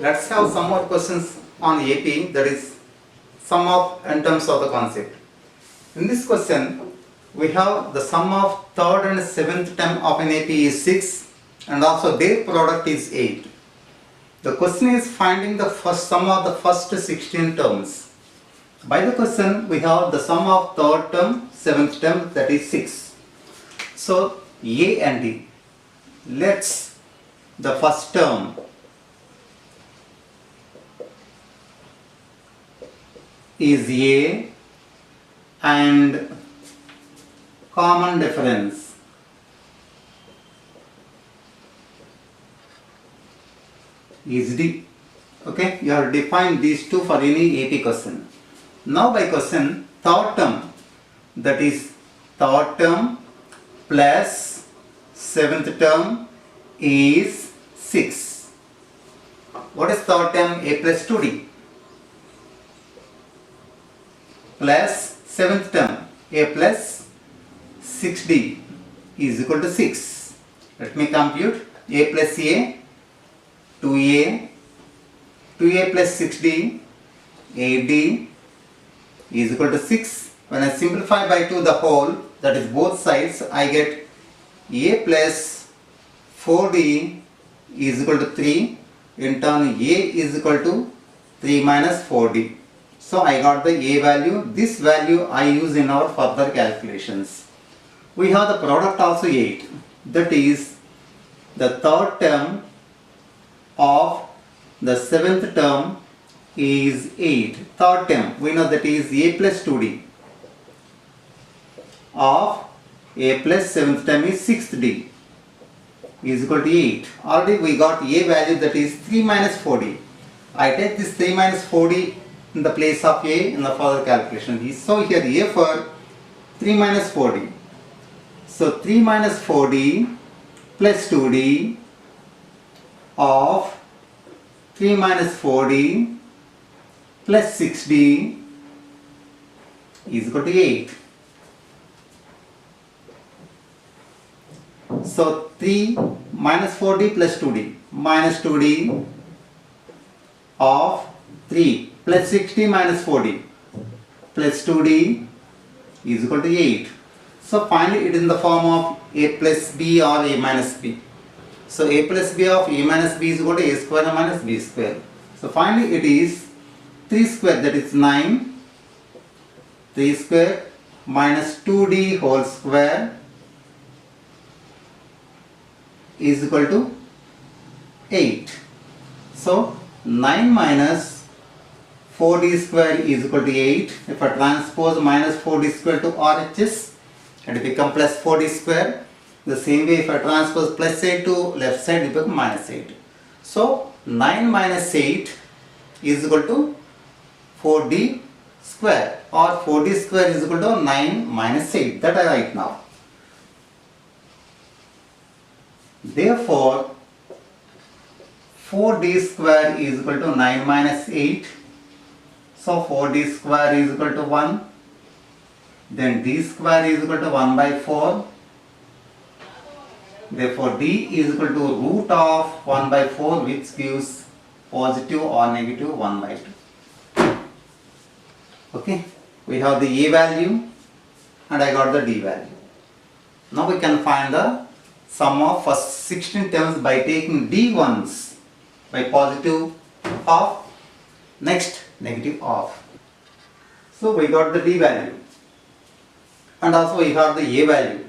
Let's have some more questions on AP, that is sum of in terms of the concept. In this question, we have the sum of third and seventh term of an AP is 6 and also their product is 8. The question is finding the first sum of the first 16 terms. By the question, we have the sum of third term, seventh term, that is 6. So A and D. Let's the first term is A and common difference is D. Okay, you have defined these two for any AP question. Now by question, third term, that is third term plus seventh term is 6. What is third term? A plus 2D plus seventh term A plus 6D is equal to 6. Let me compute. A plus A, 2A, 2A plus 6D, 8D is equal to 6. When I simplify by 2 the whole, that is both sides, I get A plus 4D is equal to 3. In turn, A is equal to 3 minus 4D. So I got the A value. This value I use in our further calculations. We have the product also 8. That is the third term of the seventh term is 8. Third term, we know that is A plus 2D of A plus seventh term is 6D is equal to 8. Already we got A value, that is 3 minus 4D. I take this 3 minus 4D in the place of A in the further calculation. So here A for 3 minus 4D. So 3 minus 4D plus 2D of 3 minus 4D plus 6D is equal to 8. So 3 minus 4D plus 2D minus 2D of 3 plus 6D minus 4D plus 2D is equal to 8. So finally it is in the form of A plus B or A minus B. So A plus B of A minus B is equal to A square minus B square. So finally it is 3 square, that is 9. 3 square minus 2D whole square is equal to 8. So 9 minus 4D square is equal to 8. If I transpose minus 4D square to RHS, it becomes plus 4D square. The same way, if I transpose plus 8 to left side, it becomes minus 8. So 9 minus 8 is equal to 4D square, or 4D square is equal to 9 minus 8. That I write now. Therefore 4D square is equal to 9 minus 8. So 4D square is equal to 1. Then D square is equal to 1 by 4. Therefore D is equal to root of 1 by 4, which gives positive or negative 1 by 2. Okay, we have the A value and I got the D value. Now we can find the sum of first 16 terms by taking D ones by positive of, next negative of. So we got the D value and also we got the A value.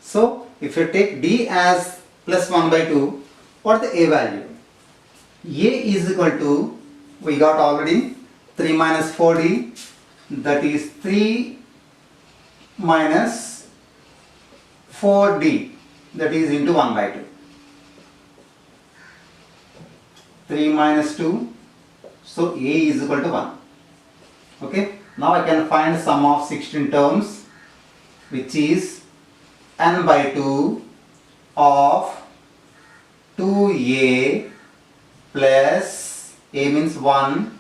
So if you take D as plus 1 by 2, what is the A value? A is equal to, we got already 3 minus 4D, that is 3 minus 4D, that is into 1 by 2. 3 minus 2, so A is equal to 1. Okay, now I can find sum of 16 terms, which is n by 2 of 2A plus A means 1,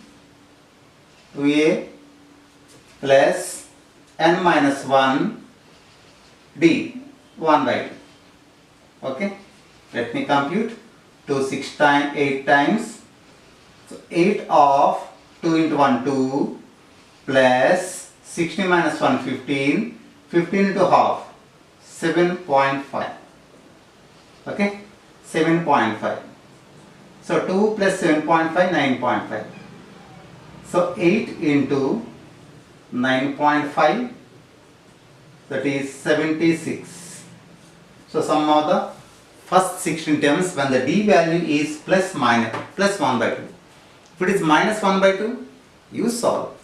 2A plus n minus 1 D, 1 by 2. Okay, let me compute. 2 6 times 8 times So 8 of 2 into 1 2 plus 60 minus 1 15, 15 into half 7.5. Okay, 7.5. So 2 plus 7.5 9.5. So 8 into 9.5, that is 76. So sum of the first 16 terms when the d value is plus 1 by 2. If it is minus 1 by 2, you solve.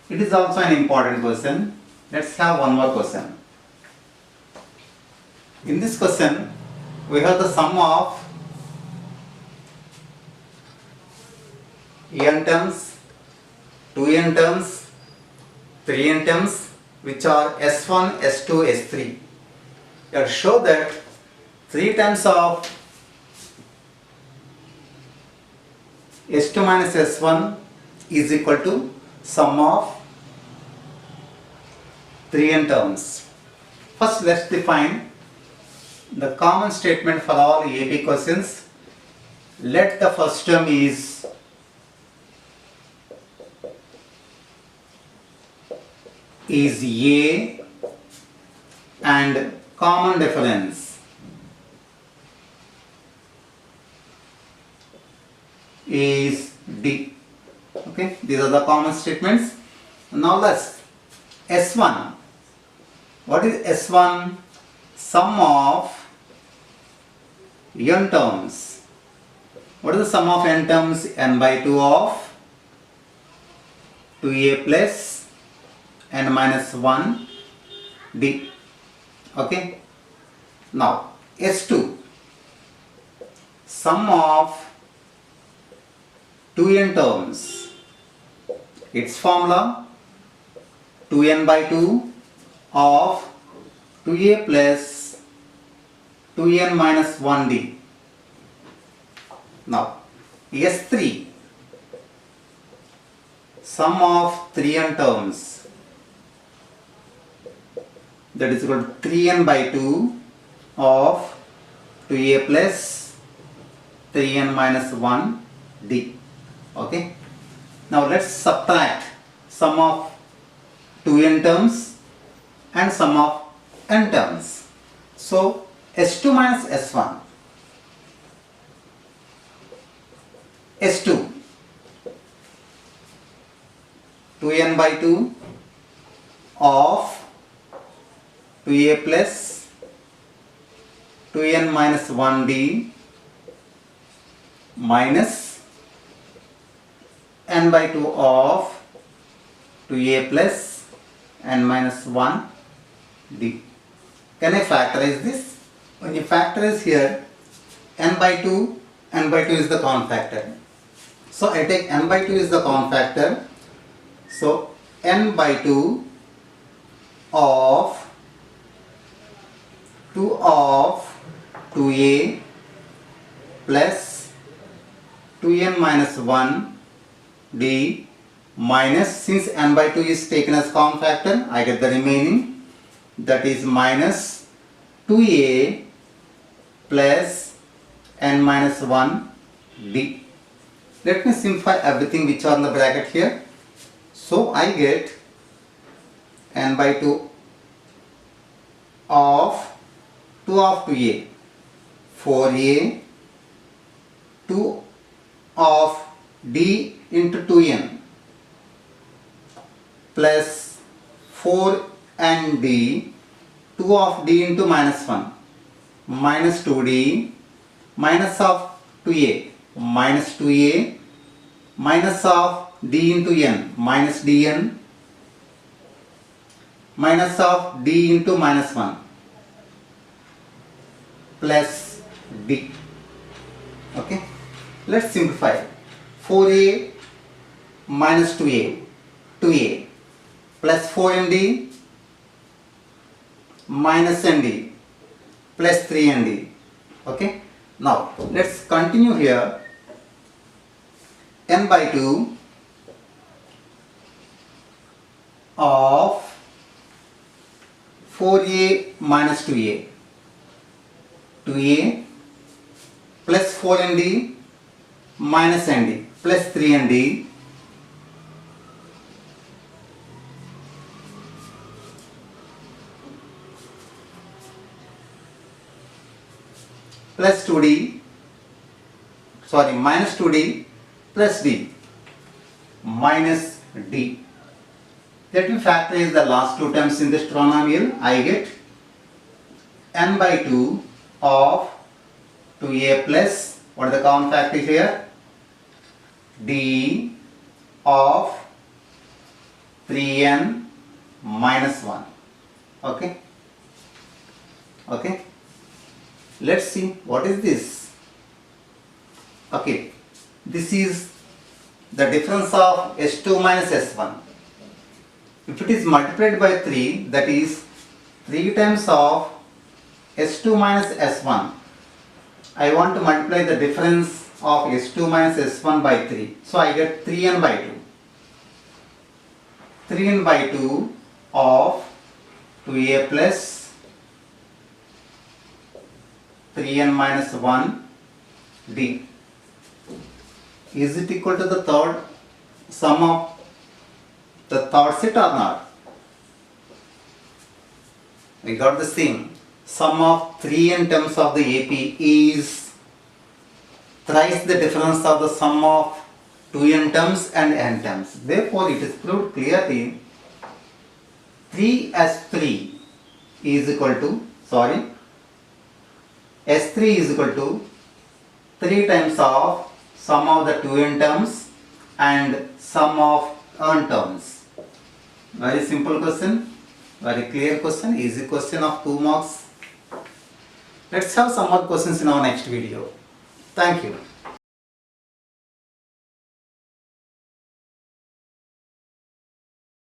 It is also an important question. Let's have one more question. In this question, we have the sum of n terms, 2n terms, 3n terms, which are S1, S2, S3. Let show that 3 times of S2 minus S1 is equal to sum of 3n terms. First, let's define the common statement for all AP questions. Let the first term is A and common difference is D. Okay, these are the common statements. Now let's S1. What is S1? Sum of n terms. What is the sum of n terms? N by 2 of 2a plus n minus 1 d. Okay. Now S2. Sum of 2n terms. Its formula 2n by 2 of 2a plus 2n minus 1d. Now S3. Sum of 3n terms, that is equal to 3n by 2 of 2a plus 3n minus 1d. Okay. Now let's subtract sum of 2n terms and sum of n terms. So S2 minus S1. S2 2n by 2 of 2a plus 2n minus 1d minus n by 2 of 2a plus n minus 1d. Can I factorize this? When you factorize here, n by 2 is the common factor. So I take n by 2 is the common factor. So n by 2 of 2 of 2a plus 2n minus 1 d minus, since n by 2 is taken as common factor, I get the remaining, that is minus 2a plus n minus 1 d. Let me simplify everything which are in the bracket here. So I get n by 2 of 2a 4a 2 of d into 2n plus 4 and d 2 of d into minus 1 minus 2d minus of 2a minus 2a minus of d into n minus dn minus of d into minus 1 plus d. Okay, let's simplify. 4a minus 2a plus 4nd minus nd plus 3nd. Okay, now let's continue here. N by 2 of 4a minus 2a plus 4nd minus nd plus 3ND plus 2D, sorry, minus 2D plus D minus D. Let me factorize the last two terms in this trinomial. I get n by 2 of 2a plus, what is the common factor here? D of 3n minus 1. Okay. Okay. Let's see what is this. Okay. This is the difference of S2 minus S1. If it is multiplied by 3, that is 3 times of S2 minus S1. I want to multiply the difference of S2 minus S1 by 3. So I get 3n by 2. 3n by 2 of 2a plus 3n minus 1 d. Is it equal to the third sum of the third set or not? We got the same. Sum of 3n terms of the AP is thrice the difference of the sum of 2n terms and n terms. Therefore, it is proved clearly 3 S3 is equal to, S3 is equal to 3 times of sum of the 2n terms and sum of n terms. Very simple question, very clear question, easy question of 2 marks. Let's have some more questions in our next video. Thank you.